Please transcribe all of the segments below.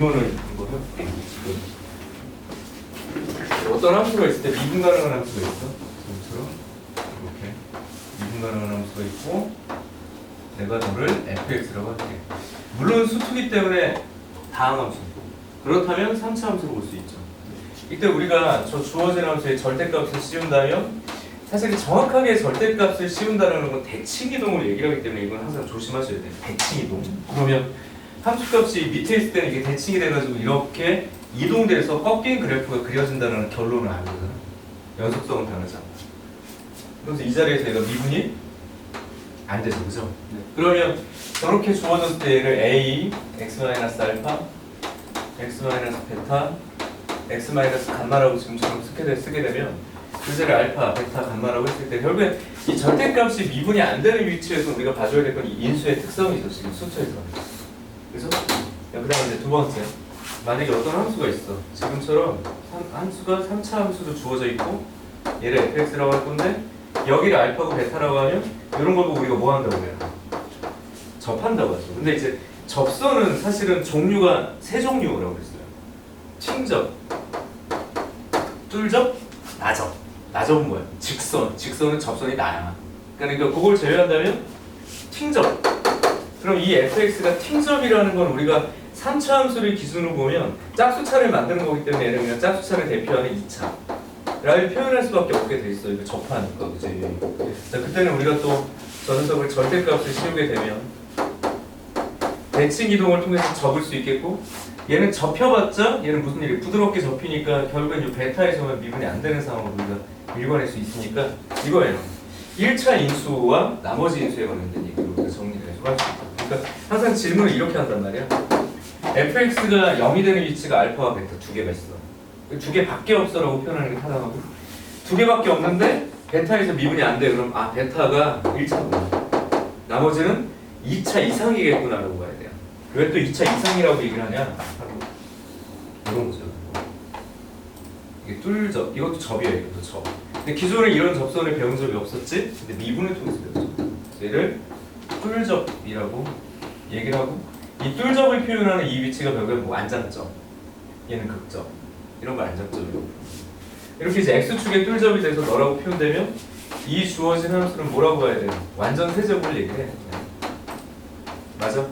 이거는 이거 해볼게. 지금 어떤 함수가 있을 때 미분 가능한 함수가 있어. 지금처럼 이렇게 미분 가능한 함수가 있고 내가 너를 fx라고 할게. 물론 수투기 때문에 다항 함수. 그렇다면 3차 함수로 볼 수 있죠. 이때 우리가 저 주어진 함수의 절대값을 씌운다면 사실 정확하게 절대값을 씌운다는 건 대칭이동을 얘기를 하기 때문에 이건 항상 조심하셔야 돼요. 대칭이동. 그러면 함수값이 밑에 있을 때는 이게 대칭이 돼가지고 이렇게 이동돼서 꺾인 그래프가 그려진다는 결론을 알거든. 연속성은 변하지 않아. 그래서 이 자리에서 얘가 미분이 안 되죠, 그죠? 네. 그러면 저렇게 주어졌을 때 얘를 a, x-알파, x-베타, x-감마라고 지금처럼 쓰게 되면 그 자리 알파, 베타, 감마라고 했을 때 결국에 이 절대값이 미분이 안 되는 위치에서 우리가 봐줘야 될 건 이 인수의 특성이죠, 지금 수처에서. 그래서 그 다음에 이제 두 번째, 만약에 어떤 함수가 있어. 지금처럼 함수가 3차 함수로 주어져 있고 얘를 fx라고 할 건데 여기를 알파고 베타라고 하면 이런 걸 보고 우리가 뭐 한다고 해요? 접한다고 하죠. 근데 이제 접선은 사실은 종류가 세 종류라고 했어요. 팅접, 뚫접, 나접. 나접은 뭐야? 직선. 직선은 접선이 나야. 그러니까 그걸 제외한다면 팅접. 그럼 이 fx가 팅접이라는 건 우리가 3차 함수를 기준으로 보면 짝수차를 만드는 거기 때문에 얘는 그냥 짝수차를 대표하는 2차 라를 표현할 수밖에 없게 돼 있어요. 이거 접하니까, 그치? 그때는 우리가 또 저 녀석을 절대값을 씌우게 되면 대칭 이동을 통해서 접을 수 있겠고 얘는 접혀봤자 얘는 무슨 일이 부드럽게 접히니까 결국엔 이 베타에서만 미분이 안 되는 상황으로 우리가 일관할 수 있으니까 이거예요. 1차 인수와 나머지 인수에 관련된 얘기로 우리가 정리를 해서 할 수 있다. 그러니까 항상 질문을 이렇게 한단 말이야. fx가 0이 되는 위치가 알파와 베타 두 개가 있어. 두 개밖에 없어라고 표현하는 게 타당하고 두 개밖에 없는데 베타에서 미분이 안 돼. 그럼 아 베타가 1차구나. 나머지는 2차 이상이겠구나라고 봐야 돼요. 왜 또 2차 이상이라고 얘기를 하냐? 바로 이런 거죠. 이게 뚫접. 이것도 접이에요. 이것도 접. 근데 기존에 이런 접선을 배운 적이 없었지? 근데 미분을 통해서 배웠죠. 얘를 뚫접이라고 얘기를 하고 이 뚫접을 표현하는 이 위치가 결국엔 뭐 안장점, 얘는 극점, 이런 거 안장점이고 이렇게 이제 x축의 뚫접이 돼서 너라고 표현되면 이 주어진 함수는 뭐라고 봐야 돼요? 완전 세제곱을 얘기해. 맞아?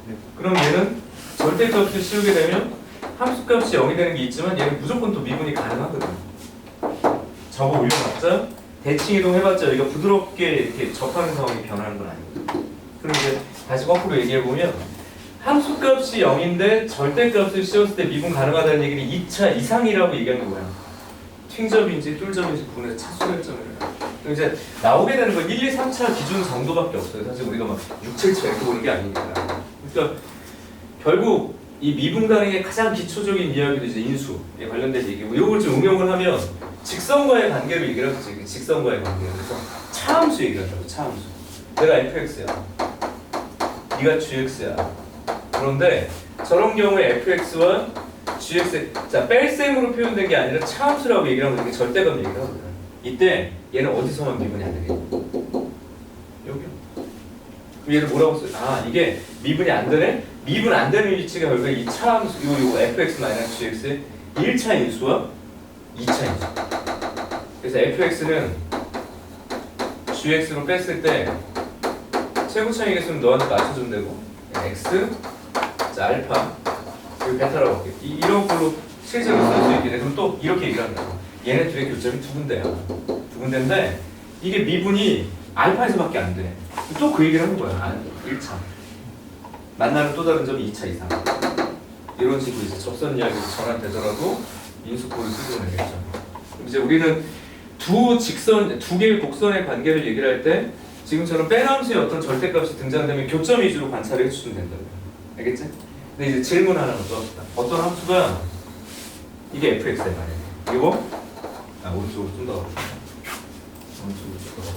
네. 그럼 얘는 절대값을 씌우게 되면 함수값이 0이 되는 게 있지만 얘는 무조건 또 미분이 가능하거든. 접어 올려봤자 대칭 이동 해봤자 여기가 부드럽게 이렇게 접하는 상황이 변하는 건 아니거든. 그럼 이제 다시 거꾸로 얘기해 보면 함수값이 0인데 절대값을 씌웠을 때 미분 가능하다는 얘기는 2차 이상이라고 얘기하는 거야. 팅접인지 뚫접인지 구분해서 차수 결정을 해요. 그럼 이제 나오게 되는 건 1, 2, 3차 기준 정도밖에 없어요. 사실 우리가 막 6, 7차 이렇게 보는 게 아니니까. 그러니까 결국 이 미분 가능의 가장 기초적인 이야기도 이제 인수에 관련된 얘기고 이걸 좀 응용을 하면 직선과의 관계를 얘기를 하죠. 직선과의 관계. 그래서 차함수 얘기를 한다고. 차함수. 내가 fx야. 네가 gx야. 그런데 저런 경우에 fx와 gx 자 뺄셈으로 표현된 게 아니라 차함수라고 얘기를 하면 이게 절대감 얘기를 하거든. 이때 얘는 어디서만 미분이 안 되겠냐? 여기요. 그럼 얘를 뭐라고 써요? 아 이게 미분이 안 되네? 미분 안 되는 위치가 결국에 이 차함수 요 fx-gx의 1차 인수와 2차 인수. 그래서 fx는 gx로 뺐을 때 최고차의 개수는 너한테 맞춰주면 되고 x 자 알파 그리고 베타라고 할게. 이런 걸로 실제로 쓸 수 있게 돼. 그럼 또 이렇게 얘기를 한다. 얘네 둘의 교점이 두 군데야. 두 군데인데 이게 미분이 알파에서밖에 안 돼. 또 그 얘기를 하는 거야. 1차 만나는 또 다른 점이 2차 이상. 이런 식으로 이제 접선 이야기로 전환되더라도 인수꼴을 쓰고 되겠죠. 이제 우리는 두 개의 곡선의 관계를 얘기를 할 때 지금처럼 빼함수의 어떤 절대값이 등장되면 교점 위주로 관찰을 해주시면 된다고요. 알겠지? 근데 이제 질문 하나만 또 합시다. 어떤 함수가 이게 fx야 말이야. 이거 오른쪽으로 좀 더 오른쪽으로 좀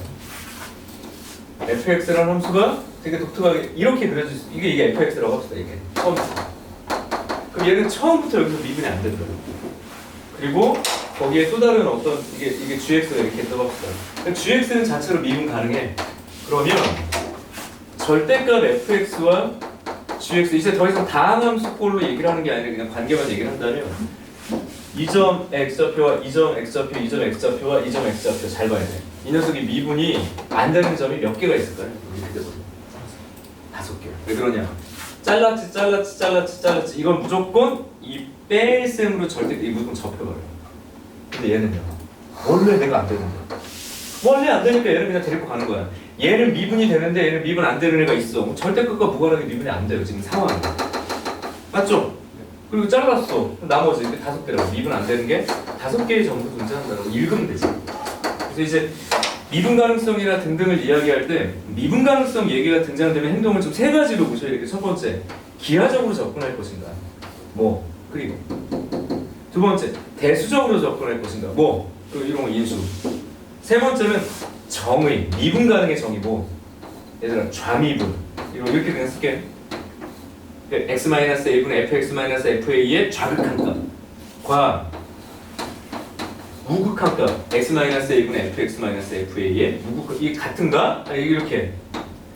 더 fx라는 함수가 되게 독특하게 이렇게 그려질 수 이게 fx라고 합시다. 이게 처음부터. 그럼 얘는 처음부터 여기서 미분이 안 된다. 그리고 거기에 또 다른 어떤 이게 gx가 이렇게 있다고 합시다. gx는 자체로 미분 가능해. 그러면 절대값 fx와 gx 이제 더 이상 다항함수꼴로 얘기를 하는 게 아니라 그냥 관계만 얘기를 한다면 이 점 x좌표와 이 점 x좌표, 이 점 x좌표와 이 점 x좌표 잘 봐야 돼. 이 녀석이 미분이 안 되는 점이 몇 개가 있을까요? 이렇게 되거든. 5개. 왜 그러냐? 잘랐지. 이건 무조건 이 뺄셈으로 절대 이 무조건 접혀버려. 근데 얘는요. 원래 내가 안 되는 거야. 원래 안 되니까 얘를 그냥 데리고 가는 거야. 얘는 미분이 되는데 얘는 미분 안 되는 애가 있어. 절대값과 무관하게 미분이 안 돼요. 지금 상황이. 맞죠? 그리고 잘랐어. 나머지 5개라고. 미분 안 되는 게 5개의 점으로 존재한다고 읽으면 되지. 그래서 이제 미분 가능성이나 등등을 이야기할 때 미분 가능성 얘기가 등장되면 행동을 좀 3가지로 보셔야 되겠죠. 첫 번째, 기하적으로 접근할 것인가. 뭐 그리고 두 번째, 대수적으로 접근할 것인가. 뭐 그리고 이런 거 인수. 세 번째는 정의, 미분 가능의 정의고 얘들아 좌미분 이렇게 그냥 쓸게. x-a분의 fx-fa의 좌극한 값과 무극한 값 x-a분의 fx-fa의 무극한 이게 같은가? 이렇게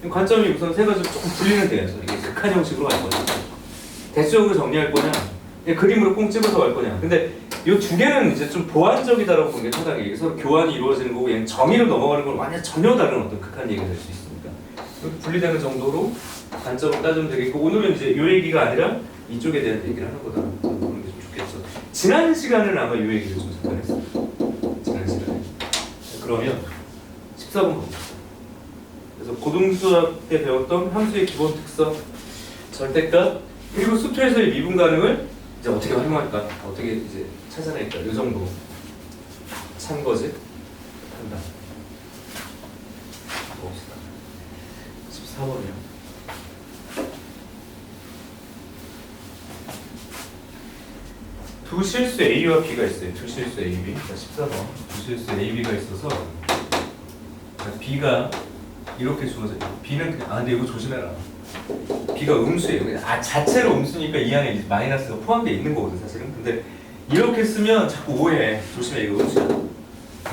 관점이 우선 3가지로 조금 분리는 돼요. 이게 극한 형식으로 갈 거냐 대수적으로 정리할 거냐 그림으로 꽁 찍어서 갈 거냐. 근데 이 2개는 이제 좀 보완적이다라고 보는 게 타당해. 서로 교환이 이루어지는 거고 얘는 정의로 넘어가는 건 완전 전혀 다른 어떤 극한 얘기가 될 수 있습니다. 이렇게 분리되는 정도로 관점을 따지면 되겠고 오늘은 이제 이 얘기가 아니라 이쪽에 대한 얘기를 하는 거다. 보는 게 좀 좋겠어. 지난 시간에는 아마 이 얘기를 좀 잠깐 했어요. 지난 시간에. 그러면 14번 봅시다. 그래서 고등수학 때 배웠던 함수의 기본 특성, 절대값, 그리고 수투에서의 미분 가능을 이제 어떻게 활용할까? 어떻게 이제 찾아낼까? 이 정도 참거지 한다. 봅시다. 14번이요. 두 실수 A와 B가 있어요. 두 실수 A, B. 14번. 두 실수 A, B가 있어서 B가 이렇게 주어져요. B는 그냥 근데 이거 조심해라. B가 음수예요. 그냥 자체로 음수니까 이 안에 이제 마이너스가 포함되어 있는 거거든 사실은. 근데 이렇게 쓰면 자꾸 오해해. 조심해. 이거 음수야.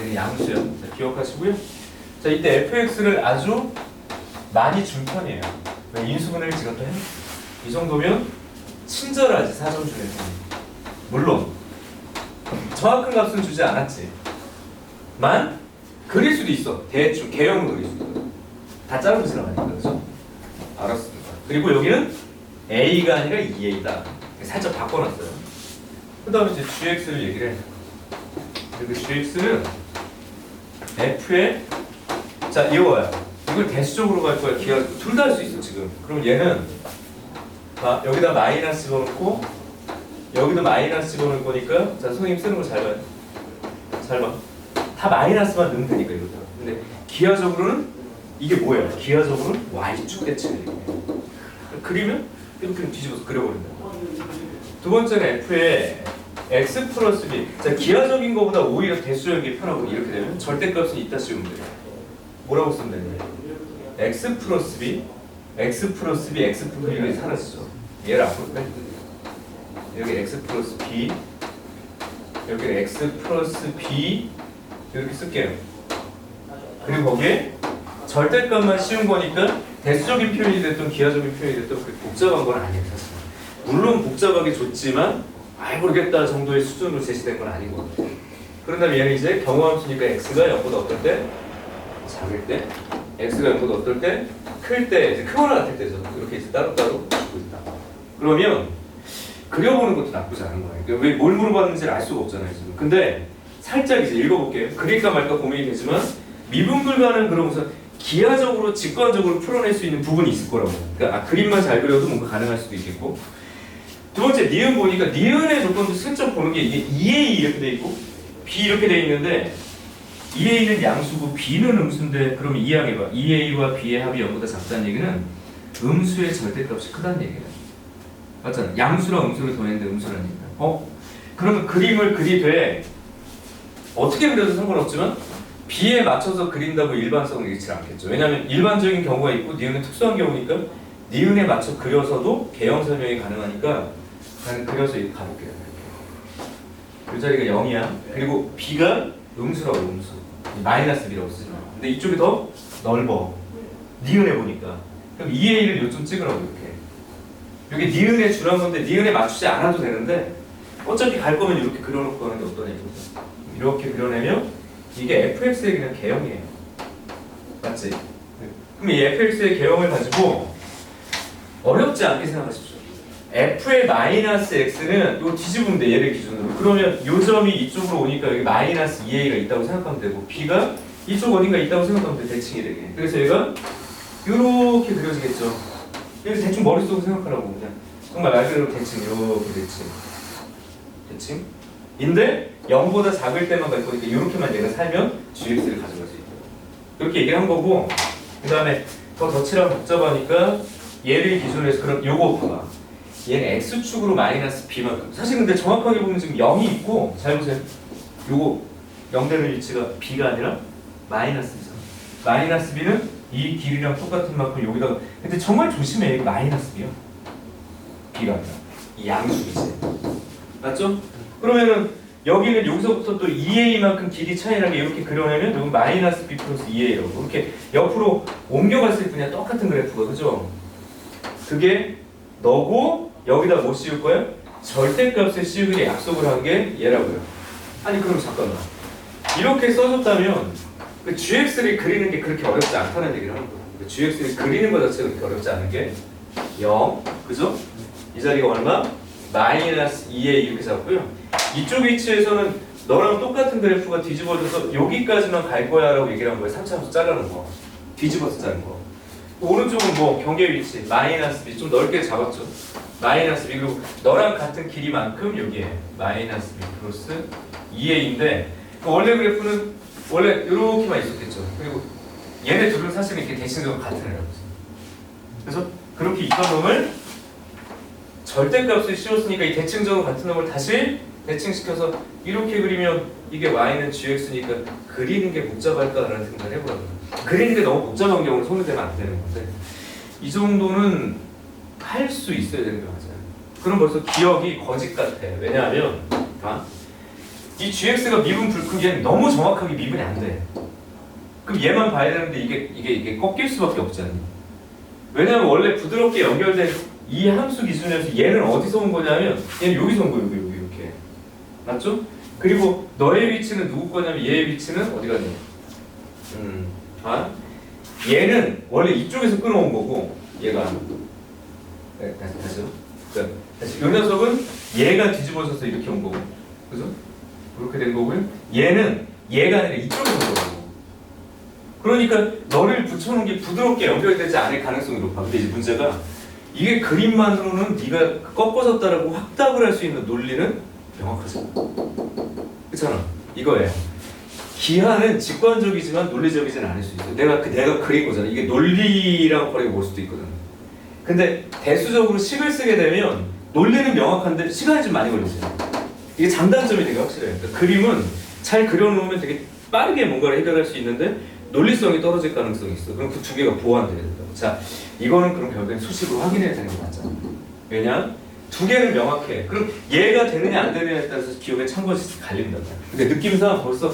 얘는 양수야. 자, 기억하시고요. 자, 이때 fx를 아주 많이 준 편이에요. 인수분해를 찍었다 해. 이 정도면 친절하지 사전 중에서. 물론 정확한 값은 주지 않았지. 만 그릴 수도 있어. 대충 개형으로 그릴 수도 있어. 다 자르고 지나가니까 그죠? 알았습니다. 그리고 여기는 A가 아니라 2A다. 살짝 바꿔놨어요. 그 다음에 이제 GX를 얘기를 해. 그리고 GX는 F의 자 이거야. 이걸 대수적으로 갈 거야. 기하 둘 다 할 수 있어 지금. 그럼 얘는 여기다 마이너스 집어넣고 여기도 마이너스 집어넣을 거니까 자 선생님 쓰는 거 잘 봐요. 잘 봐. 다 마이너스만 넣으면 되니까 이거다. 근데 기하적으로는 이게 뭐예요? 기하적으로는 Y축 대칭을 그리면 이렇게 뒤집어서 그려버린다. 두 번째는 F의 X 플러스 B. 자 기하적인 거보다 오히려 대수적인 게 편하고 이렇게 되면 절대값은 이따 씌우면 돼요. 뭐라고 쓰면 되냐? X 플러스 B, X 플러스 B, X 플러스 B가 사라지죠. 얘를 앞으로 빼. 여기 x 플러스 b, 여기 x 플러스 b 이렇게 쓸게요. 그리고 거기에 절대값만 씌운 거니까 대수적인 표현이 됐든 기하적인 표현이 됐든 그렇게 복잡한 건 아니에요. 사실. 물론 복잡하게 줬지만 아이 모르겠다 정도의 수준으로 제시된 건 아닌 것 같아요. 그런 다음에 얘는 이제 경우함수니까 x가 0보다 어떨 때? 작을 때, x가 0보다 어떨 때? 클 때, 이제 크거나 같을 때죠. 이렇게 이제 따로따로 주고 있다. 그러면 그려보는 것도 나쁘지 않은 거예요. 그러니까 왜 뭘 물어봤는지를 알 수가 없잖아요 지금. 근데 살짝 이제 읽어볼게요. 그릴까 말까 고민이 되지만 미분 불가는 그러면서 기하적으로 직관적으로 풀어낼 수 있는 부분이 있을 거라고. 그러니까 그림만 잘 그려도 뭔가 가능할 수도 있겠고. 두 번째 니은 보니까 니은의 조건도 슬쩍 보는 게 이게 2A 이렇게 돼 있고 B 이렇게 돼 있는데 2A는 양수고 B는 음수인데 그러면 이해해봐. 2A와 B의 합이 0보다 작다는 얘기는 음수의 절대값이 크다는 얘기예요. 맞잖아. 양수랑 음수를 더했는데 음수라는 얘기야. 그러면 그림을 그리되 어떻게 그려도 상관없지만 B에 맞춰서 그린다고 일반성은 일치 않겠죠. 왜냐하면 일반적인 경우가 있고 니은은 특수한 경우니까 니은에 맞춰 그려서도 개형 설명이 가능하니까 그냥 그려서 이렇게 가볼게요. 이 자리가 0이야. 그리고 B가 음수라고 음수. 마이너스 B라고 쓰지 마. 근데 이쪽이 더 넓어. 니은에 보니까. 그럼 2A를 요점 찍으라고 이렇게. 이게 니은에 주란 건데 니은에 맞추지 않아도 되는데 어차피 갈 거면 이렇게 그려놓고 하는 게 어떤 얘기입니까? 이렇게 그려내면 이게 fx의 그냥 개형이에요. 맞지? 그럼 이 fx의 개형을 가지고 어렵지 않게 생각하십시오. f의 마이너스 x는 이거 뒤집으면 돼, 얘를 기준으로. 그러면 이 점이 이쪽으로 오니까 여기 마이너스 2a가 있다고 생각하면 되고 b가 이쪽 어딘가 있다고 생각하면 돼, 대칭이 되게. 그래서 얘가 이렇게 그려지겠죠. 여기서 대충 머릿속으로 생각하라고 그냥. 정말 말 그대로 대칭, 이렇게 대칭. 인데 0보다 작을 때만 갈 거니까 이렇게만 얘가 살면 gx를 가져갈 수 있다. 이렇게 얘기를 한 거고, 그 다음에 더 덧칠하면 복잡하니까 얘를 기준으로 해서 그럼 요거 봐봐. 얘는 x축으로 마이너스 b만큼. 사실 근데 정확하게 보면 지금 0이 있고, 잘 보세요. 요거 0 되는 위치가 b가 아니라 마이너스 b잖아. 마이너스 b는 이 길이랑 똑같은 만큼 여기다가. 근데 정말 조심해. 이거 마이너스 b야. b가 아니라 이 양수이지. 맞죠? 그러면은 여기는 여기서부터 또 2a만큼 길이 차이나게 이렇게 그려내면 여기 마이너스 b 플러스 2a라고 이렇게 옆으로 옮겨갔을 뿐이야. 똑같은 그래프가. 그죠? 그게 너고 여기다 뭐 씌울 거야? 절대값을 씌우기로 약속을 한 게 얘라고요. 아니 그럼 잠깐만. 이렇게 써줬다면 그 gx를 그리는 게 그렇게 어렵지 않다는 얘기를 하는 거예요. 그 gx를 그리는 것 자체가 그렇게 어렵지 않은 게 0. 그죠? 이 자리가 얼마? 마이너스 2a 이렇게 잡고요. 이쪽 위치에서는 너랑 똑같은 그래프가 뒤집어져서 여기까지만 갈 거야 라고 얘기를 한 거예요. 3차함수 자르는 거. 뒤집어서 자른 거. 오른쪽은 뭐 경계 위치 마이너스 b 좀 넓게 잡았죠. 마이너스 b 그리고 너랑 같은 길이만큼 여기에 마이너스 b 플러스 2a인데 원래 그래프는 원래 이렇게만 있었겠죠. 그리고 얘네 둘은 사실 이렇게 대칭적으로 같은 애라고. 그래서 그렇게 있던 놈을 절대값을 씌웠으니까 이 대칭적으로 같은 놈을 다시 대칭시켜서 이렇게 그리면 이게 y는 gx니까 그리는 게 복잡할까라는 생각을 해보라고요. 그리는 게 너무 복잡한 경우는 손을 대면 안 되는 건데 이 정도는 할 수 있어야 되는 게 맞아요. 그럼 벌써 기억이 거짓 같아. 왜냐하면 이 gx가 미분 불크기엔 너무 정확하게 미분이 안 돼. 그럼 얘만 봐야 되는데 이게 꺾일 수밖에 없지 않니? 왜냐하면 원래 부드럽게 연결된 이 함수 기준에서 얘는 어디서 온 거냐면 얘는 여기서 온 거예요. 여기 이렇게. 맞죠? 그리고 너의 위치는 누구 거냐면 얘의 위치는 어디 갔니? 얘는 원래 이쪽에서 끊어온 거고 얘가 네, 다시요. 다시 이 녀석은 얘가 뒤집어져서 이렇게 온 거고, 그죠? 그렇게 된 거고요. 얘는 얘가 아니라 이쪽에서 온 거고. 그러니까 너를 붙여놓은 게 부드럽게 연결되지 않을 가능성이 높아. 근데 이제 문제가 이게 그림만으로는 네가 꺾어졌다라고 확답을 할 수 있는 논리는 명확하잖아. 그렇잖아. 이거예요. 기하는 직관적이지만 논리적이진 않을 수 있어. 내가 그린 거잖아. 이게 논리랑 거리가 올 수도 있거든. 근데 대수적으로 식을 쓰게 되면 논리는 명확한데 시간이 좀 많이 걸리지. 이게 장단점이 되게 확실해요. 그러니까 그림은 잘 그려놓으면 되게 빠르게 뭔가를 해결할 수 있는데 논리성이 떨어질 가능성이 있어. 그럼 그 두 개가 보완돼야 된다고. 자, 이거는 그럼 결국엔 수식으로 확인해야 되는 게 맞잖아. 왜냐? 두 개는 명확해. 그럼 얘가 되느냐 안 되느냐에 따라서 기억에 찬 것이 갈린단 말이야. 근데 느낌상 벌써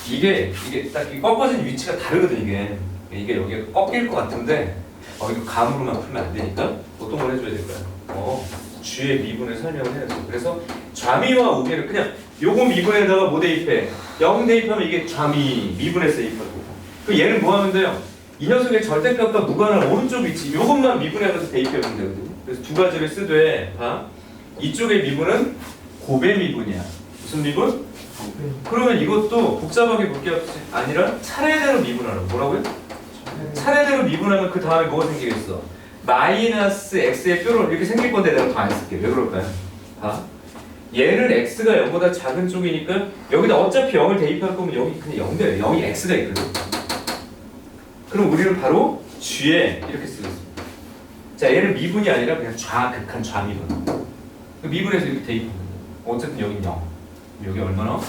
이게 딱 꺾어진 위치가 다르거든. 이게 여기가 꺾일 것 같은데 이거 감으로만 풀면 안 되니까 어떤 걸 해줘야 될까요? G의 미분을 설명을 해야죠. 그래서 좌미와 우미를 그냥 요거 미분에다가 뭐 대입해? 0 대입하면 이게 좌미 미분에서 대입하고. 그 얘는 뭐 하면 돼요? 이 녀석의 절대값과 무관한 오른쪽 위치 요것만 미분해서 대입해보면 되거든요. 그래서 두 가지를 쓰되 이쪽의 미분은 곱의 미분이야. 무슨 미분? 그러면 이것도 복잡하게 볼 게 아니라 차례대로 미분하라고. 뭐라고요? 차례대로 미분하면 그 다음에 뭐가 생기겠어? 마이너스 x의 뾰로 이렇게 생길 건데 내가 더 안 쓸게. 왜 그럴까요? 얘는 x가 0보다 작은 쪽이니까 여기다 어차피 0을 대입할 거면 여기 그냥 0 돼요. 0이 x가 있거든. 그럼 우리는 바로 g에 이렇게 쓰겠습니다. 자, 얘는 미분이 아니라 그냥 좌극한 좌미분. 미분해서 이렇게 대입하면 돼요. 어쨌든 여기는 0. 여기 얼마나?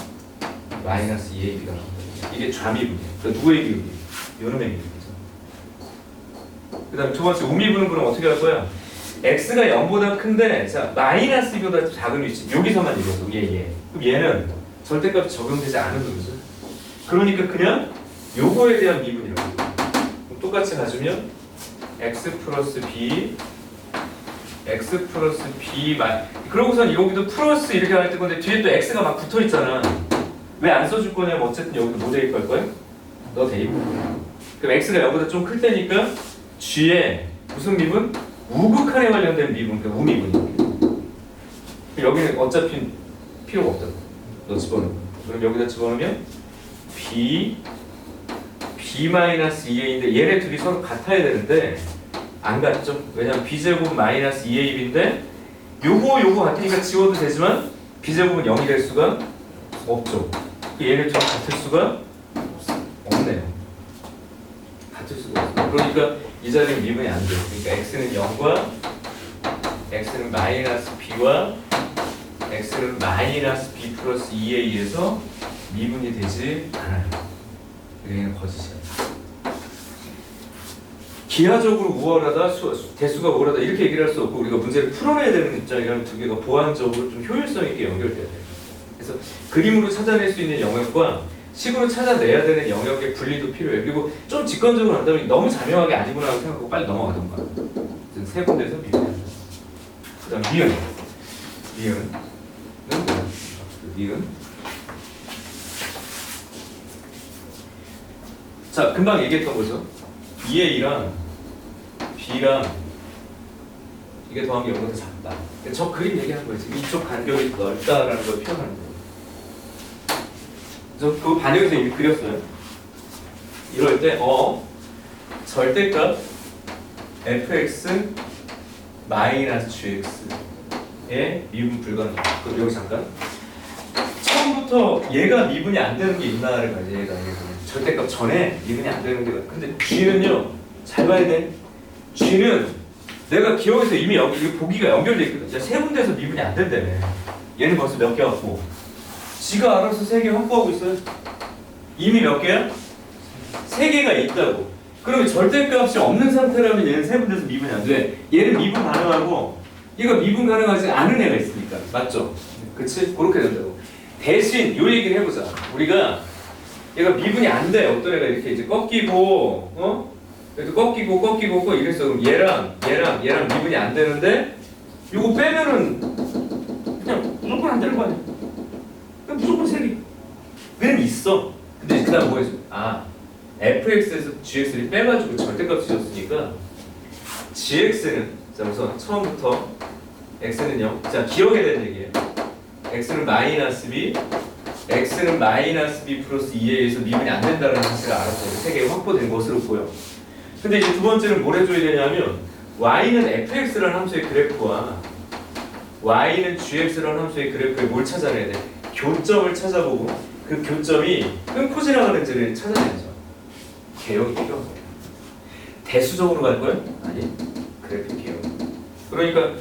마이너스 2ab가 나옵니다. 이게 좌미분이에요. 그러니까 누구의 기울기? 요놈의 기울기죠. 그 다음에 두 번째 우미분은 그럼 어떻게 할 거야? x가 0보다 큰데 자 마이너스 2보다 작은 위치 여기서만 이루어져. 얘. 그럼 얘는 절대값이 적용되지 않은 놈이죠. 그러니까 그냥 요거에 대한 미분이라고. 똑같이 가주면 x 플러스 b x 플러스 b 마 그러고선 여기도 플러스 이렇게 할 건데 뒤에 또 x가 막 붙어 있잖아. 왜 안 써줄 거냐면 어쨌든 여기도 뭐 대입할 거야? 너 대입. 그럼 x가 여기보다 좀 클 테니까 g에 무슨 미분? 우극한에 관련된 미분, 그러니까 우미분이야. 여기는 어차피 필요가 없다. 너 집어넣어. 그럼 여기다 집어넣으면 b-2a인데 얘네 둘이 서로 같아야 되는데 안 같죠? 왜냐면 b제곱 마이너스 2ab인데 요거 같으니까 지워도 되지만 b제곱은 0이 될 수가 없죠. 얘네 둘이 같을 수가 없네요. 같을 수가 없어. 그러니까 이 자리는 미분이 안 돼요. 그러니까 x는 0과 x는 마이너스 b와 x는 마이너스 b 플러스 2a에서 미분이 되지 않아요. 얘는 거짓이야. 기하적으로 우월하다, 대수가 우월하다 이렇게 얘기를 할 수 없고 우리가 문제를 풀어내야 되는 입장이라면 두 개가 보완적으로 좀 효율성 있게 연결돼야 돼요. 그래서 그림으로 찾아낼 수 있는 영역과 식으로 찾아내야 되는 영역의 분리도 필요해요. 그리고 좀 직관적으로 한다면 너무 자명하게 아니구나 생각하고 빨리 넘어가던가. 세 군데에서 미분한다. 그 다음 미은. 미은은 뭐야? 미은. 자, 금방 얘기했던 거죠. 2A랑 B랑 이게 더한 게 0보다 작다. 저 그림 얘기하는 거예요. 지금 이쪽 간격이 넓다라는 걸 표현하는 거예요. 저 그거 반영해서 이미 그렸어요. 이럴 때 절대값 fx 마이너스 gx의 미분 불가능. 그럼 여기 잠깐 처음부터 얘가 미분이 안 되는 게 있나를 가지고 얘가 절대값 전에 미분이 안 되는 게 근데 g는요 잘 봐야 돼. g는 내가 기억에서 이미 여기 보기가 연결돼 있거든. 세 군데에서 미분이 안 된다며. 얘는 벌써 몇 개 갖고 지가 알아서 3개 확보하고 있어요. 이미 몇 개야? 3개가 있다고. 그러면 절대값이 없는 상태라면 얘는 세 군데에서 미분이 안 돼. 얘는 미분 가능하고 얘가 미분 가능하지 않은 애가 있으니까. 맞죠? 그치? 그렇게 된다고. 대신 요 얘기를 해보자. 우리가 얘가 미분이 안 돼. 어떤 애가 이렇게 이제 꺾이고 그래도 꺾이고 이랬어. 그럼 얘랑 미분이 안 되는데 요거 빼면은 그냥 무조건 안 되는 거 아니야? 그냥 무조건 3개. 그럼 있어. 근데 그 다음 뭐 해줘? fx에서 gx를 빼가지고 절대값이 줬으니까 gx는 자 우선 처음부터 x는 0. 자 기억해야 되는 얘기예요. x는 마이너스 b x는 마이너스 b 플러스 2a에서 미분이 안 된다는 사실을 알았어요. 3개 확보된 것으로 보여. 근데 이제 두 번째는 뭘 해줘야 되냐면 y는 fx라는 함수의 그래프와 y는 gx라는 함수의 그래프에 뭘 찾아내야 돼? 교점을 찾아보고 그 교점이 끊고 지나가는지를 찾아내야죠. 개혁이 필요한 거예요. 대수적으로 갈 거예요? 아니, 그래프 개혁. 그러니까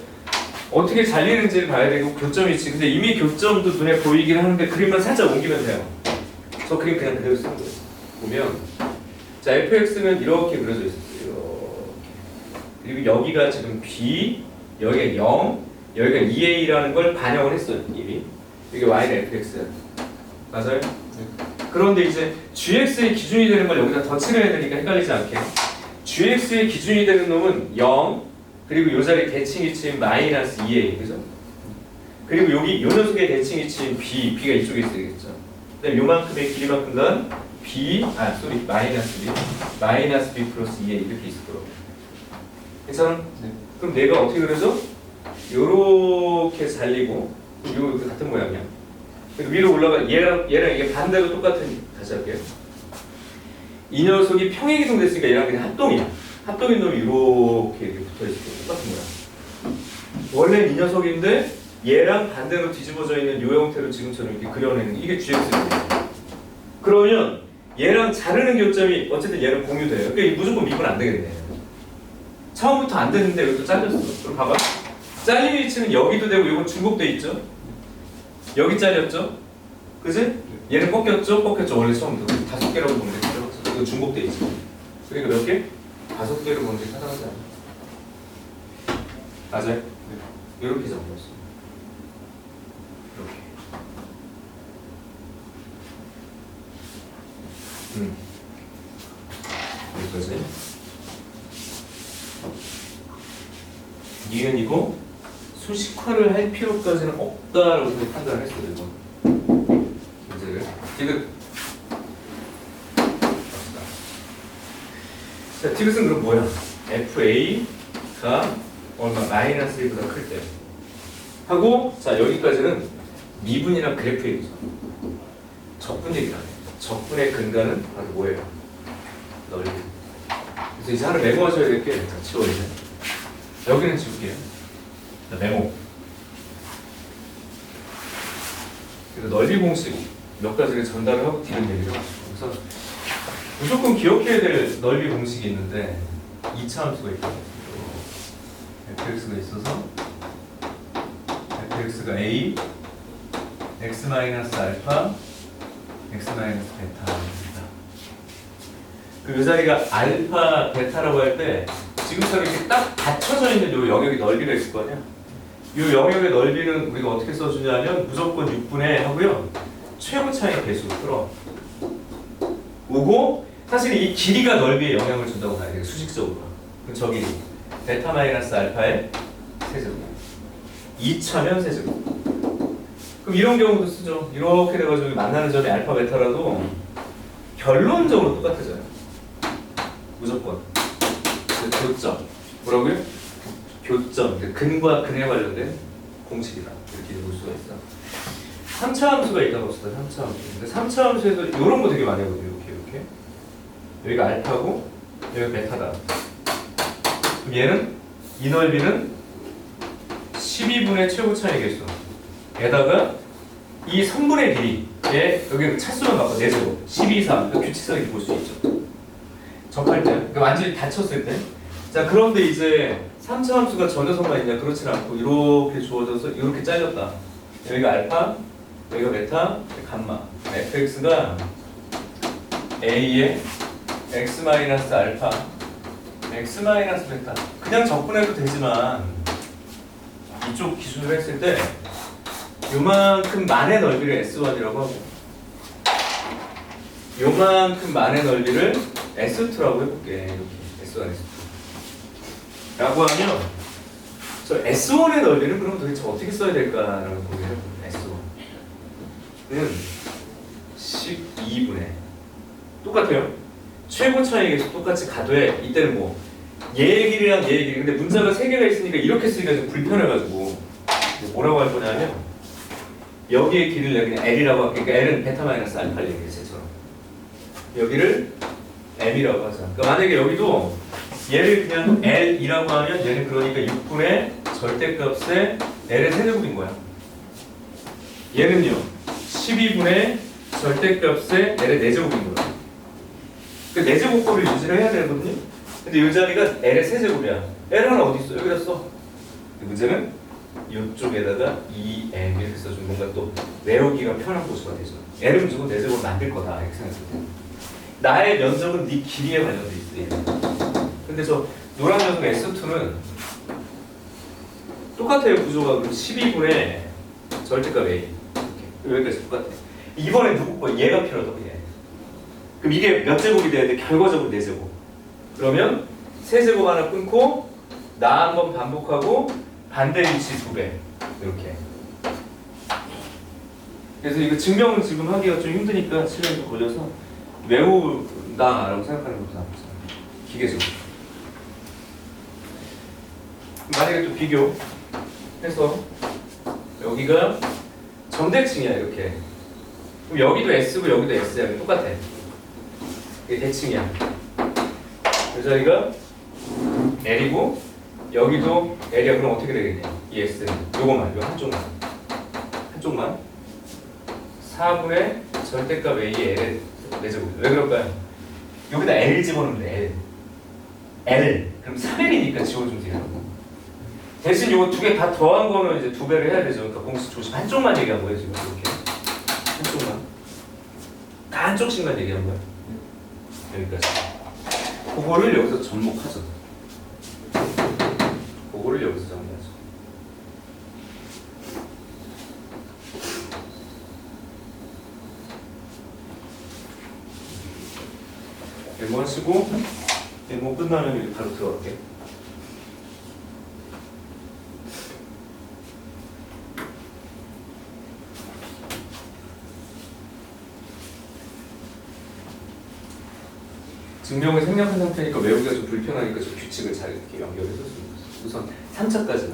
어떻게 잘리는지를 봐야 되고 교점이 있지. 근데 이미 교점도 눈에 보이긴 하는데 그림만 살짝 옮기면 돼요. 저 그림 그냥 그대로 쓰는 거예요. 보면 자 fx는 이렇게 그려져 있었어요. 이렇게. 그리고 여기가 지금 b, 여기가 0, 여기가 2a라는 걸 반영을 했어요. 이미. 이게 y는 fx야. 맞아요? 그런데 이제 gx의 기준이 되는 걸 여기다 덧칠해야 되니까 헷갈리지 않게 gx의 기준이 되는 놈은 0 그리고 요 자리 대칭이 치인 마이너스 2a 그죠? 그리고 여기 요 녀석의 대칭이 치인 b가 이쪽에 있어야겠죠. 그다음에 요만큼의 길이만큼 간 마이너스 b 플러스 2a 이렇게 있을 거라고. 괜찮아? 네. 그럼 내가 어떻게 그려져? 요렇게 잘리고 요 같은 모양이야. 위로 올라가 얘랑 이게 반대로 똑같은 다시 할게요. 이 녀석이 평행이동 됐으니까 얘랑 그냥 합동이야. 합동인 놈이 이렇게 붙어 있을 똑같은 거야. 원래는 이 녀석인데 얘랑 반대로 뒤집어져 있는 요 형태로 지금처럼 이렇게 그려내는 이게 GX예요. 그러면 얘랑 자르는 교점이 어쨌든 얘랑 공유돼요. 그러니까 무조건 미분 안 되겠네. 처음부터 안 됐는데 여기도 잘렸어. 그럼 봐봐. 잘린 위치는 여기도 되고 이건 중복돼 있죠. 여기 잘렸죠? 그지? 얘는 꺾였죠? 원래 처음부터 5개라고 보면 되죠? 이거 중복돼 있죠? 그러니까 몇 개? 5개로 먼저 찾아가지 않아요? 맞아요? 네. 이렇게 잡았어. 이렇게. 여기까지. 우리는 이거 수식화를 할 필요까지는 없다라고 판단을 했어요. 이거 문제를 지금 자, 디귿은 그럼 뭐야? FA가 얼마? 마이너스 1보다 클 때 하고, 자 여기까지는 미분이랑 그래프 얘기죠. 적분 얘기를 하네. 적분의 근간은 바로 뭐예요? 넓이. 그래서 이제 하나 메모하셔야 될 게, 자 지워 이제 여기는 지울게요. 자 메모. 그래서 넓이 공식 몇 가지를 전달을 하고 뒤를 얘기를 하고, 그래서 무조건 기억해야 될 넓이 공식이 있는데 2차 함수가 있거든요. fx가 있어서 fx가 a x 마이너스 알파 x 마이너스 베타입니다. 그 자리가 알파 베타라고 할 때 지금처럼 이렇게 딱 받쳐져 있는 요 영역의 넓이가 있을 거 아니야. 요 영역의 넓이는 우리가 어떻게 써주냐면 무조건 6분의 하고요. 최고 차이 개수 풀어 오고, 사실 이 길이가 넓이에 영향을 준다고 봐야 돼요. 수식적으로. 그럼 저기 베타 마이너스 알파의 세제곱 2차면 세제곱. 그럼 이런 경우도 쓰죠. 이렇게 돼가지고 만나는 점이 알파 베타라도 결론적으로 똑같아져요. 무조건. 교점. 뭐라고요? 교점. 근과 근에 관련된 공식이다. 이렇게 볼 수가 있어. 3차 함수가 있다고 합시다. 3차 함수. 근데 3차 함수에서 이런 거 되게 많이 하거든요. 이렇게. 여기가 알파고 여기가 베타다. 그럼 얘는 이 넓이는 12분의 최고 차이 개수 에다가 이 3분의 길이에 여기 차수만 바꿔 4제곱 12, 3 규칙성이 볼 수 있죠. 접할 때 그러니까 완전히 닫혔을 때. 자 그런데 이제 3차 함수가 전혀성만 있냐? 그렇진 않고 이렇게 주어져서 이렇게 잘렸다. 여기가 알파, 여기가 베타, 감마. fx가 a의 x 마이너스 알파 x 마이너스 베타. 그냥 적분해도 되지만 이쪽 기준으로 했을 때 요만큼만의 넓이를 S1이라고 하고 요만큼만의 넓이를 S2라고 해볼게. 이렇게 S1, S2 라고 하면 저 S1의 넓이는 그럼 도대체 어떻게 써야 될까라는 고민을 해봅니다. S1는 12분의 똑같아요. 최고 차이에서 똑같이 가되 이때는 뭐 얘의 길이랑 얘의 길이. 근데 문자가 3개가 있으니까 이렇게 쓰기가 좀 불편해가지고 뭐라고 할 거냐면 여기의 길이를 내가 그냥 L이라고 할게. 그러니까 L은 베타 마이너스 알파를 얘기해. 쟤처럼 여기를 M이라고 하자. 그러니까 만약에 여기도 얘를 그냥 L이라고 하면 얘는 그러니까 6분의 절대값의 L의 세제곱인 거야. 얘는요 12분의 절대값의 L의 4제곱인 거야. 그 4제곱법을 유지를 해야 되거든요. 근데 이 자리가 L의 세제곱이야. L 하나 어디 있어? 여기다 써. 문제는 이쪽에다가 2M 이렇게 써주면 뭔가 또 외우기가 편한 보수가 되죠. L은 무조건 4제곱을 만들 거다 이렇게 생각했을 때 나의 면적은 네 길이에 관련돼 있어. 근데 저 노란 녀석 S2는 똑같아요. 구조가 12분의 절대값 A 이렇게 여기까지 똑같아. 이번에 누구 거? 얘가 필요하다고 얘. 그럼 이게 몇 제곱이 돼야 돼? 결과적으로 4제곱. 그러면 세제곱 하나 끊고 나 한번 반복하고 반대 위치 2배 이렇게. 그래서 이거 증명은 지금 하기가 좀 힘드니까 시간이 좀 걸려서 외우다라고 생각하는 것도 나쁘지 않아요. 기계적으로. 만약에 또 비교해서 여기가 점대칭이야 이렇게. 그럼 여기도 S고 여기도 S야. 똑같아. 이게 대칭이야. 이 자리가 L이고 여기도 L이야. 그럼 어떻게 되겠냐? 이 S는 요거만, 요 한쪽만 4분의 절대값 A의 L의 4제곱. 왜 그럴까요? 여기다 L 집어넣으면 돼. L 그럼 3L이니까 지워주면 돼요. 대신 요거 2개 다 더한 거는 이제 2배를 해야 되죠. 그러니까 공식 조심. 한쪽만 얘기한 거예요 지금. 이렇게 한쪽만 다 한쪽씩만 얘기한 거야. 여기까지. 그거를 여기서 접목하죠. 그거를 여기서 정리하죠. 메모 하시고 메모 끝나면 바로 들어갈게요. 증명을 생략한 상태니까 외우기가 좀 불편하니까 저 규칙을 잘 이렇게 연결해서 우선 3차까지만.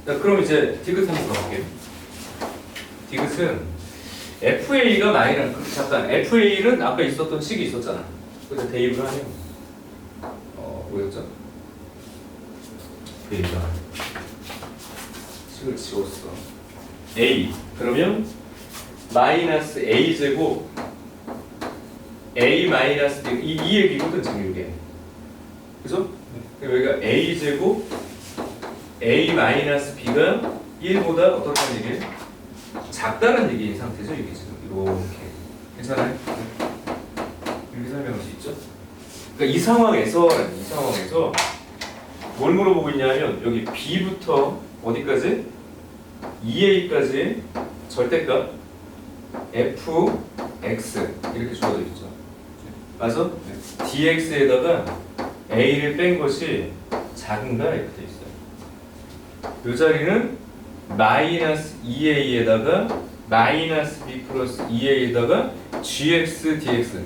자, 그럼 이제 디귿 한번 가볼게요. 디귿은 FA가 마이너스, 잠깐, FA는 아까 있었던 식이 있었잖아. 그래서 대입을 하면 뭐였죠? FA가 식을 지웠어. A 그러면 마이너스 A 제곱 A 마이너스 B 이 얘기거든 지금 이게. 그죠? 여기가 A 제곱 A 마이너스 B가 1보다 어떻다는 얘기예요? 작다는 얘기인 상태죠 이게 지금 이렇게. 괜찮아요? 이렇게 설명할 수 있죠? 그러니까 이 상황에서 뭘 물어보고 있냐면 여기 B부터 어디까지? 2A까지 절대값 f, x 이렇게 주어져 있죠. 맞아? dx에다가 a를 뺀 것이 작은가 이렇게 돼 있어요. 이 자리는 마이너스 2a에다가 마이너스 b 플러스 2a에다가 gx, dx.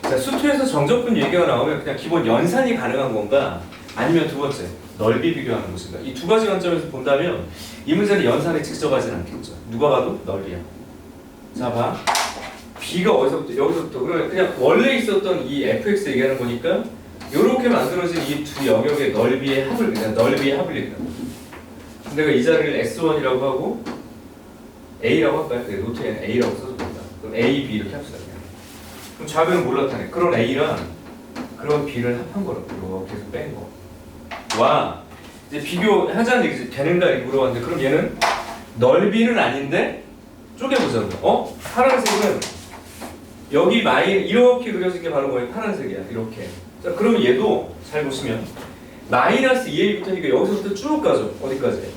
자, 수투에서 정적분 얘기가 나오면 그냥 기본 연산이 가능한 건가? 아니면 두 번째 넓이 비교하는 것인가? 이 두 가지 관점에서 본다면 이 문제는 연산에 직접 하진 않겠죠. 누가 봐도 넓이야. 자, 봐. B가 어디서부터 여기서부터 그러면 그냥 원래 있었던 이 fx 얘기하는 거니까 이렇게 만들어진 이 두 영역의 넓이의 합을 그냥 넓이의 합을 얘기하는 거야. 내가 이 자리를 S1이라고 하고 A라고 할까요? 노트에는 A라고 써줍니다. 그럼 A, B 이렇게 합시다. 그럼 좌변은 뭘 나타내? 그런 A랑 그런 B를 합한 거라고 이렇게 해서 뺀 거. 와 이제 비교하자는 얘기지. 되는가 이렇게 물어봤는데 그럼 얘는 넓이는 아닌데 쪼개보자고. 파란색은 여기 이렇게 그려진 게 바로 뭐예요? 파란색이야. 이렇게. 자, 그러면 얘도 잘 보시면 마이너스 2a부터니까 여기서부터 쭉 가죠. 어디까지?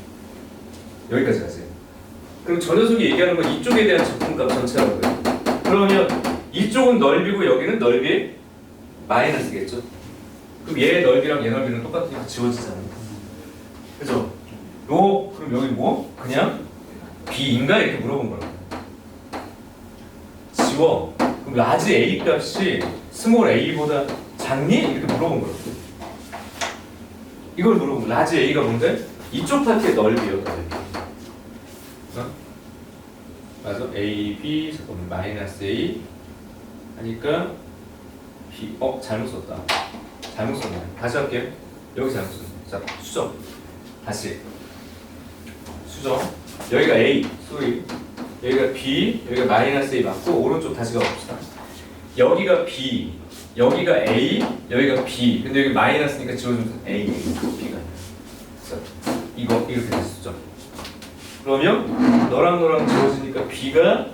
여기까지 가세요. 그럼 저 녀석이 얘기하는 건 이쪽에 대한 적분값 전체라고 해요. 그러면 이쪽은 넓이고 여기는 넓이 마이너스겠죠. 그럼 얘 넓이랑 얘 넓이는 똑같으니까 지워지잖아요. 그죠? 그럼 여기 뭐? 그냥 B인가? 이렇게 물어본 거라고. 지워. 그럼 라지 A 값이 스몰 a보다 작니? 이렇게 물어본 거라고. 이걸 물어본 거. 라지 A가 뭔데? 이쪽 파트의 넓이요. 맞아? A, B, 잠깐만, 마이너스 A 하니까 B, 잘못 썼다. 잘못 썼네. 다시 할게요. 여기 잘못 썼네. 자, 수정. 다시. 수정. 여기가 A, 소리. 여기가 B, 여기가 마이너스 A 맞고, 오른쪽 다시 가봅시다. 여기가 B, 여기가 A, 여기가 B. 근데 여기 마이너스니까 지워주면 A, B가. 자, 이렇게 됐었죠. 그러면 너랑 지워지니까 B가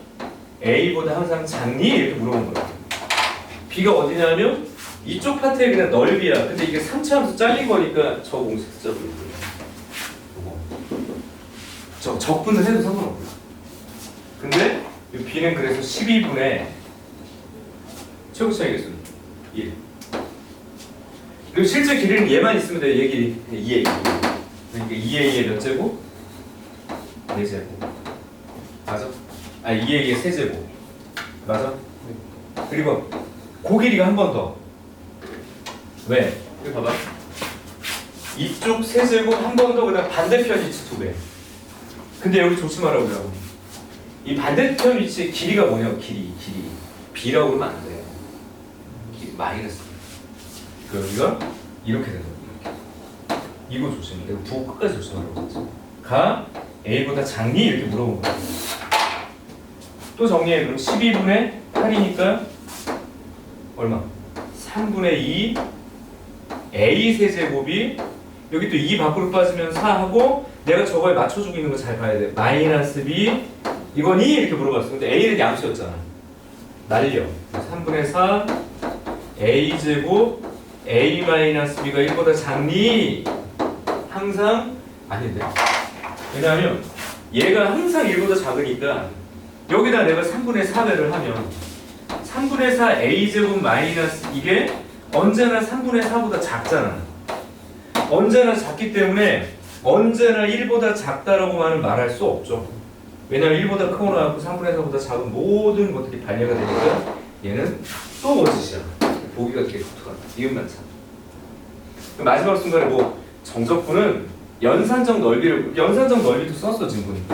A보다 항상 작니? 이렇게 물어본 거야. B가 어디냐면 이쪽 파트의 그냥 넓이야. 근데 이게 3차함수 잘린 거니까 저 공식 쓰자고 저 적분을 해도 상관없고요. 근데 이 B는 그래서 12분의 최고차의 개수는 1. 그리고 실제 길이는 얘만 있으면 돼. 얘 길이 2A. 그러니까 2A의 몇 제곱? 4제곱. 맞아? 2A의 세제곱. 맞아? 그리고 그 길이가 한 번 더. 왜? 여기 봐봐. 이쪽 세제곱 한 번 더, 그다음 반대편 위치 2배. 근데 여기 조심하라고요. 이 반대편 위치의 길이가 뭐냐고. 길이. B라고 그러면 안 돼. 마이너스. 여기가 이렇게 되는 거야. 이거 조심해. 내가 부호 끝까지 조심하라고 했지. 가 A보다 작니? 이렇게 물어본 거야. 또 정리해. 그럼 12분의 8이니까 얼마? 3분의 2 A 세제곱이 여기 또 2 밖으로 빠지면 4하고 내가 저거에 맞춰주고 있는 거 잘 봐야 돼. 마이너스 B 이거니? 이렇게 물어봤어. 근데 A는 양수였잖아. 날려. 3분의 4 A 제곱 A 마이너스 B가 1보다 작니? 항상 아닌데. 왜냐하면 얘가 항상 1보다 작으니까 여기다 내가 3분의 4배를 하면 3분의 4 A제곱 마이너스 이게 언제나 3분의 4보다 작잖아. 언제나 작기 때문에 언제나 1보다 작다라고만은 말할 수 없죠. 왜냐하면 1보다 크고 나고 3분의 4보다 작은 모든 것들이 반려가 되니까 얘는 또 거짓이야. 보기가 되게 독특하다. 이음만 참. 마지막 순간에 뭐 정적분은 연산적 넓이도 썼어 지금.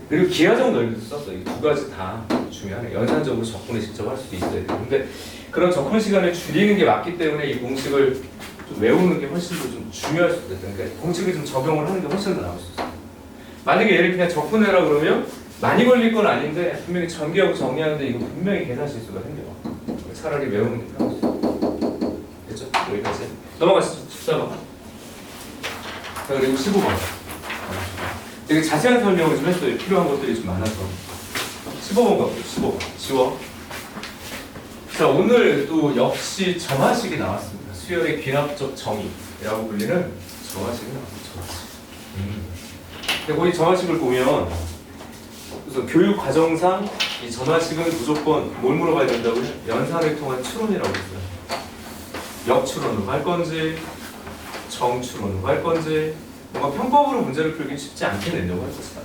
그리고 기하적 넓이도 썼어. 이 두 가지 다 중요하네. 연산적으로 적분을 직접 할 수도 있어야 돼. 근데 그런 접근 시간을 줄이는 게 맞기 때문에 이 공식을 좀 외우는 게 훨씬 더 좀 중요할 수도 있다. 그러니까 공식을 좀 적용을 하는 게 훨씬 더 나을 수 있어. 만약에 얘를 그냥 적분해라 그러면 많이 걸릴 건 아닌데 분명히 전개하고 정리하는데 이거 분명히 계산 실수가 생겨. 차라리 외우는 게 편할 수 있어. 됐죠? 여기까지. 넘어가시죠. 14번. 자, 그리고 15번. 되게 자세한 설명을 좀 했어요. 필요한 것들이 좀 많아서. 15번 가볼게요. 15번. 지워. 자, 오늘 또 역시 점화식이 나왔습니다. 수열의 귀납적 정의라고 불리는 점화식이 나왔습니다. 점화식. 근데 거기 점화식을 보면 그래서 교육 과정상 이 점화식은 무조건 뭘 물어봐야 된다고요? 연산을 통한 추론이라고 했어요. 역추론으로 할 건지 정추론으로 할 건지 뭔가 편법으로 문제를 풀기 쉽지 않게 내려고 했었어요.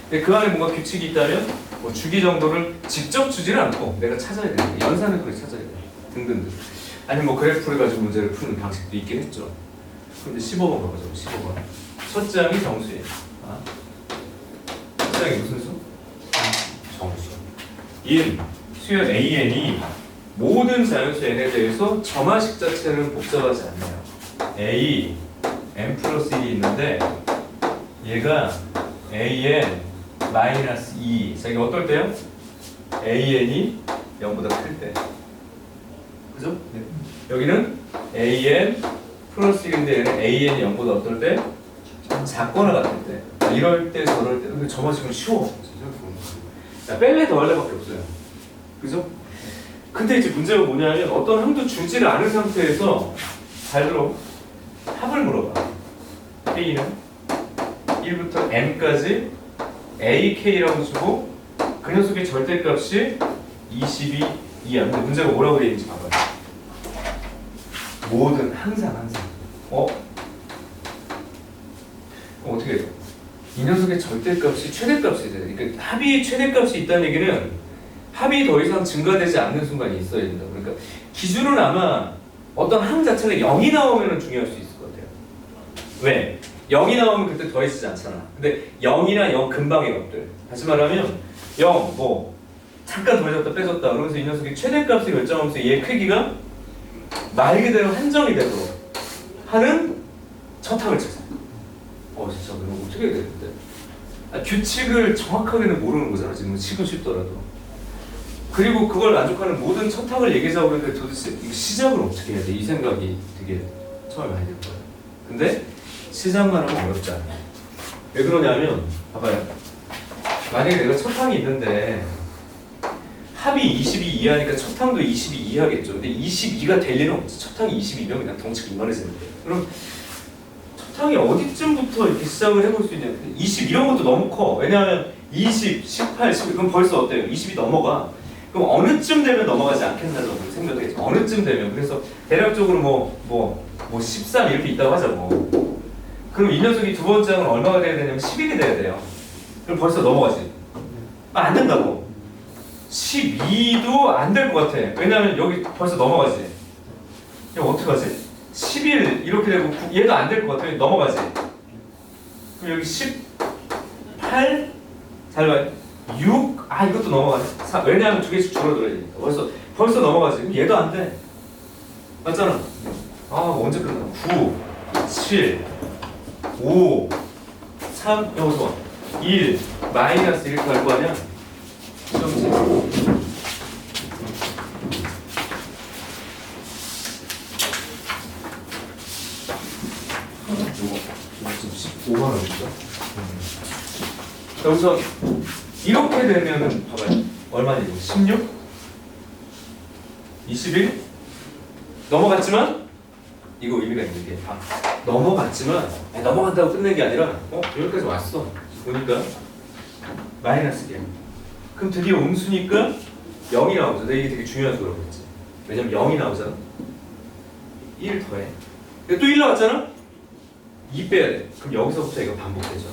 근데 그 안에 뭔가 규칙이 있다면 뭐 주기 정도를 직접 주지를 않고 내가 찾아야 되는 연산을 그렇게 찾아야 돼 등등등. 아니면 뭐 그래프를 가지고 문제를 푸는 방식도 있긴 했죠. 그런데 15번 가보죠. 15번. 첫 장이 정수예요. 첫 장이 무슨 수? 정수. 1. 수열 AN이 모든 자연수 n에 대해서 점화식 자체는 복잡하지 않네요. A, n 플러스 1이 있는데 얘가 an 마이너스 2. 자, 이게 어떨 때요? an이 0보다 클 때. 그죠? 네. 여기는 an 플러스 1인데 얘는 an이 0보다 어떨 때? 작거나 같을 때. 이럴 때 저럴 때. 근데 점화식은 쉬워. 자, 뺄래 더 할래밖에 없어요. 그죠? 근데 이제 문제가 뭐냐면 어떤 항도 주지를 않은 상태에서 잘 들어. 합을 물어봐. K는 1부터 n까지 AK라고 주고 그 녀석의 절대값이 22 이하. 근데 문제가 뭐라고 되어 있는지 봐봐요. 모든 항상 어떻게 해요? 이 녀석의 절대값이 최대값이 돼요. 그러니까 합이 최대값이 있다는 얘기는 합이 더 이상 증가되지 않는 순간이 있어야 된다. 그러니까 기준은 아마 어떤 항 자체가 0이 나오면 중요할 수 있을 것 같아요. 왜? 0이 나오면 그때 더해지지 않잖아. 근데 0이나 0 근방의 값들. 다시 말하면 0, 뭐 잠깐 더해졌다 빼졌다. 그러면서 이 녀석이 최대값을 결정하면서 얘의 크기가 말 그대로 한정이 되도록 하는 첫 항을 찾아요. 진짜 그럼 어떻게 해야 되는데? 규칙을 정확하게는 모르는 거잖아. 지금 식은 쉽더라도. 그리고 그걸 만족하는 모든 첫 항을 얘기하자고 그러는데 도대체 이거 시작을 어떻게 해야 돼? 이 생각이 되게 처음에 많이 들 거예요. 근데 시작만 하면 어렵지 않아요. 왜 그러냐면 봐봐요. 만약에 내가 첫 항이 있는데 합이 22 이하니까 첫 항도 22 이하겠죠. 근데 22가 될 리는 없지. 첫 항이 22면 그냥 덩치가 이만해지는 거예요. 그럼 첫 항이 어디쯤부터 이렇게 시작을 해볼 수 있냐? 20 이런 것도 너무 커. 왜냐하면 20, 18, 19 그럼 벌써 어때요? 20이 넘어가. 그럼 어느쯤 되면 넘어가지 않겠나라고 생각을 했죠. 어느쯤 되면. 그래서 대략적으로 뭐 13 이렇게 있다고 하자고. 그럼 이 녀석이 두 번째 항은 얼마가 돼야 되냐면 11이 돼야 돼요. 그럼 벌써 넘어가지. 안 된다고. 12도 안 될 것 같아. 왜냐면 여기 벌써 넘어가지. 이거 어떡하지? 11 이렇게 되고 얘도 안 될 것 같아. 넘어가지. 그럼 여기 18 잘 봐요. 6 이것도 넘어가네. 왜냐하면 두 개씩 줄어들어야 되니까. 벌써 넘어가지. 그럼 얘도 안 돼. 맞잖아. 언제 끝나? 9 7 5 3 여기서 와. 1 마이너스 이렇게 갈 거 아니야? 점수. 이거 지금 15만 원이죠? 자, 우선 이렇게 되면은 봐봐요. 얼마냐? 16? 21? 넘어갔지만 이거 의미가 있는 게 넘어갔지만 넘어간다고 끝낸 게 아니라 여기까지 왔어. 보니까 마이너스 1. 그럼 드디어 음수니까 0이 나오죠. 내가 이게 되게 중요한 수라고 했지. 왜냐면 0이 나오잖아. 1 더해. 또 1 나왔잖아? 2 빼야 돼. 그럼 여기서부터 이거 반복되죠.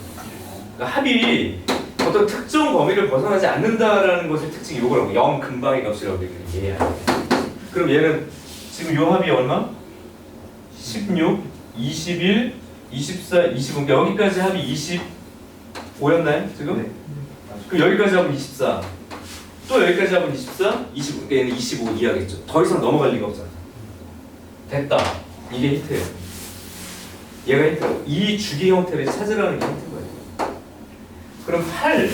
그러니까 합이 어떤 특정 범위를 벗어나지 않는다라는 것의 특징이 이거라고. 0 근방의 값이라고 얘기해요. 그럼 얘는 지금 요 합이 얼마? 16, 21, 24, 25. 여기까지 합이 25였나요? 지금? 네. 그럼 여기까지 합은 24. 또 여기까지 합은 24, 25. 그러니까 얘는 25 이하겠죠. 더 이상 넘어갈 리가 없잖아. 됐다. 이게 힌트예요. 얘가 힌트라고. 이 주기 형태를 찾으라는 게 힌트인 거예요. 그럼 8,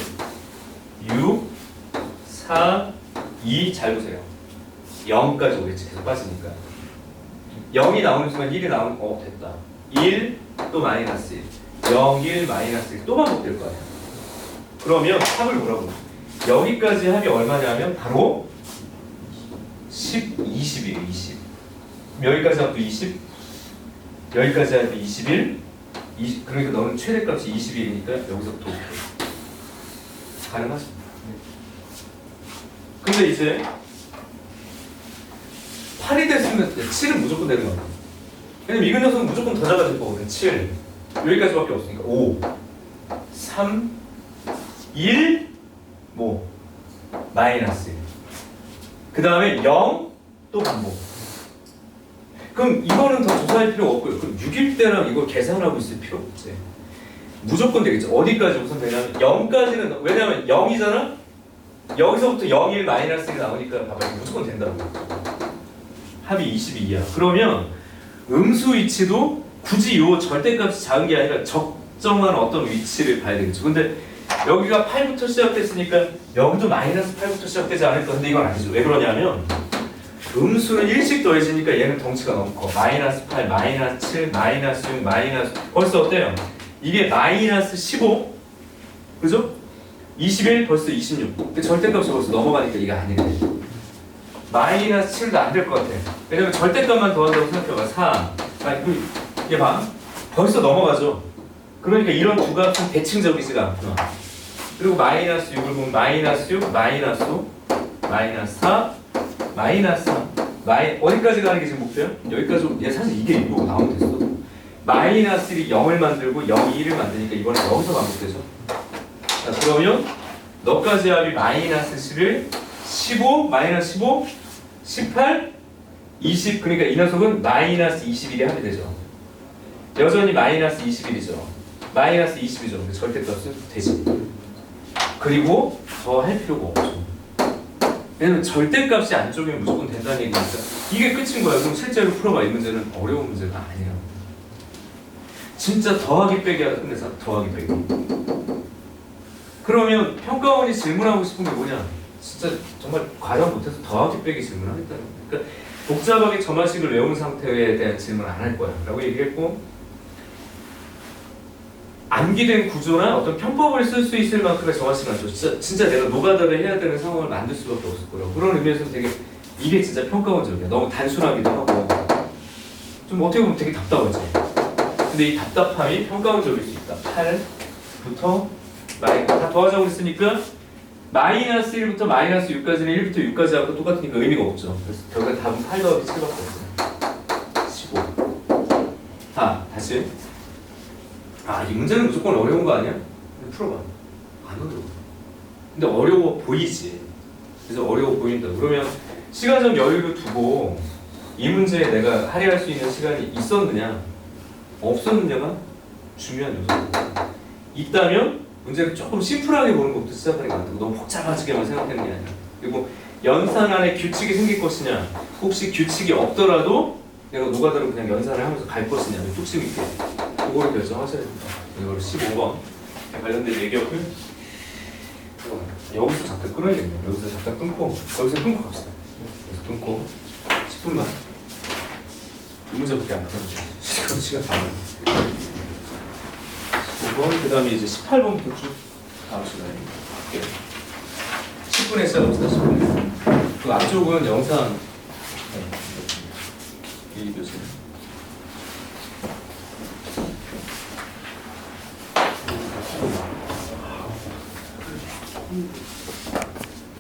6, 4, 2 잘 보세요. 0까지 오겠지. 계속 빠지니까. 0이 나오는 순간 1이 나오면 됐다. 1, 또 마이너스 1. 0, 1, 마이너스 1. 또 반복될 거예요. 그러면 합을 뭐라고? 여기까지 합이 얼마냐면 바로 10, 20이에요. 20. 여기까지 합도 20. 여기까지 합도 21. 20. 그러니까 너는 최대값이 21이니까 여기서부터 오케이. 가능하죠? 근데 이제 8이 됐으면 7은 무조건 되는 거야. 왜냐면 이 녀석은 무조건 더 작아질 거거든. 7. 여기까지밖에 없으니까 5, 3, 1, 뭐 마이너스 1. 그 다음에 0, 또 반복. 그럼 이거는 더 조사할 필요 없고요. 그럼 6일 때랑 이걸 계산하고 있을 필요 없지. 무조건 되겠죠. 어디까지 우선 되냐면 0까지는, 왜냐면 0이잖아? 여기서부터 0, 1, 마이너스 1이 나오니까 봐봐요. 무조건 된다고. 합이 22이야. 그러면 음수 위치도 굳이 요 절대값이 작은 게 아니라 적정한 어떤 위치를 봐야 되겠죠. 근데 여기가 8부터 시작됐으니까 여기도 마이너스 8부터 시작되지 않을까? 근데 이건 아니죠. 왜 그러냐면 음수는 일씩 더해지니까 얘는 덩치가 너무 커. 마이너스 8, 마이너스 7, 마이너스 6, 마이너스. 벌써 어때요? 이게 마이너스 15, 그죠? 21, 벌써 26. 근데 절대값이 벌써 넘어가니까 이게 아니래. 마이너스 7도 안 될 것 같아. 왜냐면 절대값만 더한다고 생각해봐. 4. 얘 봐. 벌써 넘어가죠. 그러니까 이런 두 값은 대칭적이지가 않구나. 그리고 마이너스 6을 보면 마이너스 6, 마이너스 5, 마이너스 4, 마이너스 3. 어디까지 가는 게 지금 목표야? 여기까지. 얘 사실 이게 이거 나오면 됐어. 마이너스 1이 0을 만들고 0이 1을 만드니까 이번엔 여기서 반복되죠. 자, 그러면 너까지 합이 마이너스 11, 15, 마이너스 15, 18, 20. 그러니까 이 녀석은 마이너스 21이 합이 되죠. 여전히 마이너스 21이죠. 마이너스 20이죠. 근데 절대값은 되지. 그리고 더 할 필요가 없죠. 왜냐면 절대값이 안쪽이면 무조건 된다는 얘기니까 이게 끝인 거야. 그럼 실제로 풀어봐. 이 문제는 어려운 문제가 아니야. 진짜 더하기 빼기 하다 끝내서 더하기 빼기. 그러면 평가원이 질문하고 싶은 게 뭐냐? 진짜 정말 과연 못해서 더하기 빼기 질문하겠다는 거야. 그러니까 복잡하게 점화식을 외운 상태에 대한 질문 안 할 거야 라고 얘기했고, 암기된 구조나 어떤 편법을 쓸 수 있을 만큼의 점화식을 안 줘. 진짜 내가 노가다를 해야 되는 상황을 만들 수밖에 없을 거라고. 그런 의미에서 되게 이게 진짜 평가원적이야. 너무 단순하기도 하고 좀 어떻게 보면 되게 답답하지. 근데 이 답답함이 평가원적일 수 있다. 8부터 다 더하자고 했으니까 마이너스 1부터 마이너스 6까지는 1부터 6까지 하고 똑같으니까 의미가 없죠. 그래서 결국엔 답은 8 더하기 7밖에 없어요. 15. 다시. 이 문제는 무조건 어려운 거 아니야? 풀어봐. 안 어려워. 근데 어려워 보이지. 그래서 어려워 보인다. 그러면 시간적 여유를 두고 이 문제에 내가 할애할 수 있는 시간이 있었느냐 없었느냐가 중요한 요소입니다. 있다면 문제를 조금 심플하게 보는 것부터 시작하는 게 낫다고. 너무 복잡하지게만 생각하는 게 아니라. 그리고 연산 안에 규칙이 생길 것이냐, 혹시 규칙이 없더라도 내가 노가다로 그냥 연산을 하면서 갈 것이냐, 뚝심 있게 그거를 결정하셔야 됩니다. 이거를 15번 관련된 얘기였고요. 여기서 잠깐 끊어야겠네요. 여기서 잠깐 끊고 여기서 끊고 갑시다. 여기서 끊고 10분만. 이 문제밖에 안 풀어주죠. 시간 다 나요. 15번, 그 다음에 이제 18번부터 쭉 가봅시다. 10분에 시작합시다. 10분에. 그 앞쪽은 영상. 이 교수님.